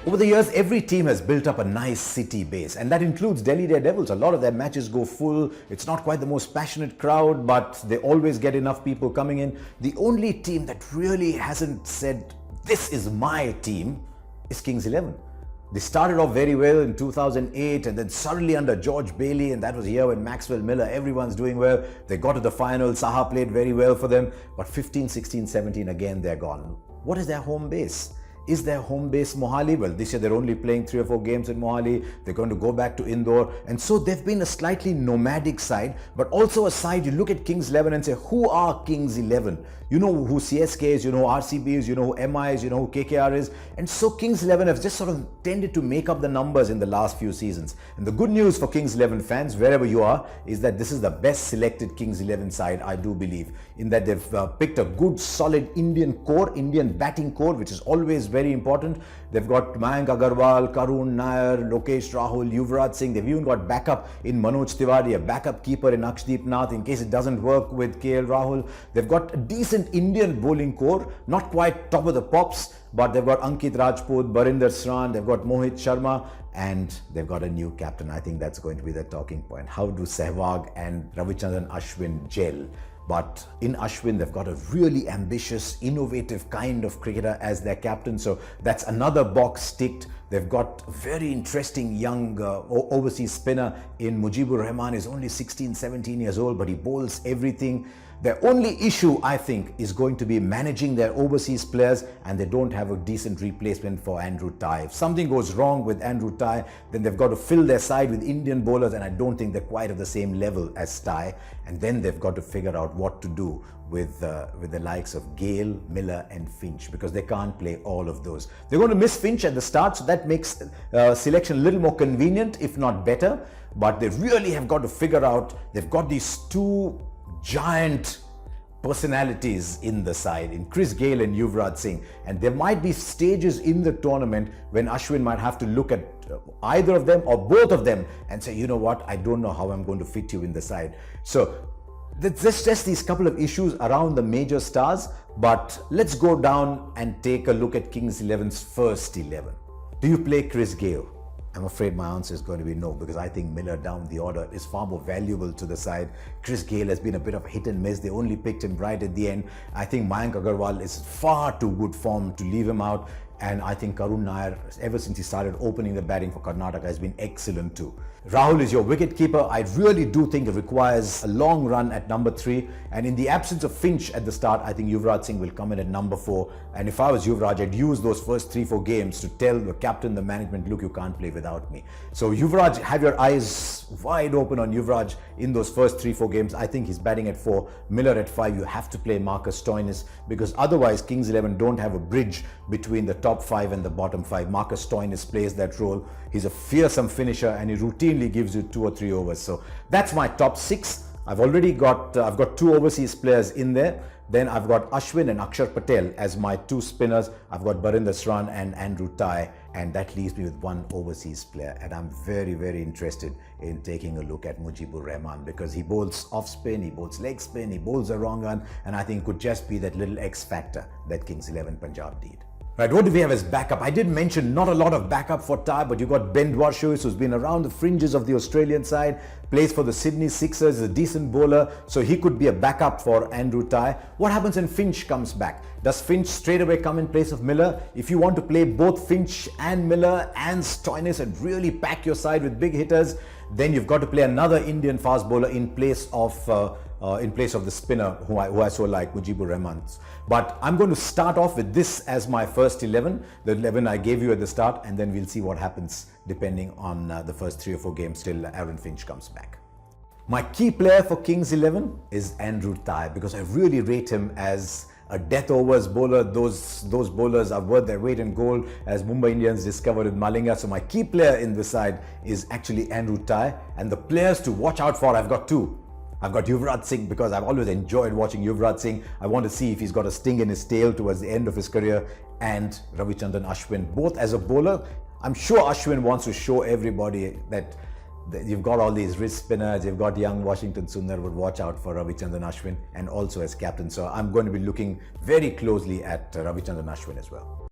Over the years, every team has built up a nice city base, and that includes Delhi Daredevils. A lot of their matches go full. It's not quite the most passionate crowd, but they always get enough people coming in. The only team that really hasn't said, "This is my team," is Kings 11. They started off very well in 2008, and then suddenly under George Bailey, and that was a year when Maxwell Miller, everyone's doing well. They got to the final. Saha played very well for them, but 15, 16, 17, again, they're gone. What is their home base? Is their home base Mohali? Well, this year they're only playing 3 or 4 games in Mohali. They're going to go back to Indore. And so they've been a slightly nomadic side, but also a side, you look at Kings 11 and say, who are Kings 11? You know who CSK is, you know who RCB is, you know who MI is, you know who KKR is. And so Kings 11 have just sort of tended to make up the numbers in the last few seasons. And the good news for Kings 11 fans, wherever you are, is that this is the best selected Kings 11 side, I do believe, in that they've picked a good, solid Indian core, Indian batting core, which is always very important. They've got Mayank Agarwal, Karun Nair, Lokesh Rahul, Yuvraj Singh. They've even got backup in Manoj Tiwari, a backup keeper in Akshdeep Nath in case it doesn't work with KL Rahul. They've got a decent Indian bowling core, not quite top of the pops, but they've got Ankit Rajput, Barinder Sran, they've got Mohit Sharma, and they've got a new captain. I think that's going to be the talking point. How do Sehwag and Ravichandran Ashwin gel? But in Ashwin, they've got a really ambitious, innovative kind of cricketer as their captain. So that's another box ticked. They've got a very interesting young overseas spinner in Mujibur Rahman. He's only 16, 17 years old, but he bowls everything. Their only issue, I think, is going to be managing their overseas players, and they don't have a decent replacement for Andrew Tye. If something goes wrong with Andrew Tye, then they've got to fill their side with Indian bowlers, and I don't think they're quite at the same level as Tye. And then they've got to figure out what to do with the likes of Gale, Miller and Finch, because they can't play all of those. They're going to miss Finch at the start, so that makes selection a little more convenient, if not better. But they really have got to figure out, they've got these two giant personalities in the side, in Chris Gale and Yuvraj Singh, and there might be stages in the tournament when Ashwin might have to look at either of them or both of them and say, you know what, I don't know how I'm going to fit you in the side. So there's just these couple of issues around the major stars, but let's go down and take a look at Kings 11's first 11. Do you play Chris Gale? I'm afraid my answer is going to be no, because I think Miller down the order is far more valuable to the side. Chris Gale has been a bit of hit and miss. They only picked him right at the end. I think Mayank Agarwal is far too good form to leave him out. And I think Karun Nair, ever since he started opening the batting for Karnataka, has been excellent too. Rahul is your wicketkeeper. I really do think it requires a long run at number 3. And in the absence of Finch at the start, I think Yuvraj Singh will come in at number 4. And if I was Yuvraj, I'd use those first 3-4 games to tell the captain, the management, look, you can't play without me. So Yuvraj, have your eyes wide open on Yuvraj in those first 3-4 games. I think he's batting at 4, Miller at 5. You have to play Marcus Stoinis, because otherwise Kings 11 don't have a bridge between the top 5 and the bottom 5. Marcus Stoinis plays that role. He's a fearsome finisher, and he routinely gives you 2 or 3 overs. So that's my top 6. I've already got I've got 2 overseas players in there. Then I've got Ashwin and Akshar Patel as my 2 spinners. I've got Barinder Sran and Andrew Tye, and that leaves me with 1 overseas player. And I'm very, very interested in taking a look at Mujibur Rahman, because he bowls off spin, he bowls leg spin, he bowls a wrong run, and I think could just be that little X factor that Kings 11 Punjab need. Right, what do we have as backup? I did mention not a lot of backup for Tye, but you got Ben Dwarshuis, who's been around the fringes of the Australian side, plays for the Sydney Sixers, is a decent bowler, so he could be a backup for Andrew Tye. What happens when Finch comes back? Does Finch straight away come in place of Miller? If you want to play both Finch and Miller and Stoinis and really pack your side with big hitters, then you've got to play another Indian fast bowler in place of the spinner who I so like, Mujibur Rahman. But I'm going to start off with this as my first 11, the 11 I gave you at the start, and then we'll see what happens depending on the first 3 or 4 games till Aaron Finch comes back. My key player for Kings 11 is Andrew Tye, because I really rate him as a death overs bowler. Those bowlers are worth their weight in gold, as Mumbai Indians discovered with Malinga. So my key player in this side is actually Andrew Tye, and the players to watch out for, I've got 2. I've got Yuvraj Singh, because I've always enjoyed watching Yuvraj Singh. I want to see if he's got a sting in his tail towards the end of his career. And Ravichandran Ashwin, both as a bowler. I'm sure Ashwin wants to show everybody that you've got all these wrist spinners, you've got young Washington Sundar, would watch out for Ravichandran Ashwin, and also as captain. So I'm going to be looking very closely at Ravichandran Ashwin as well.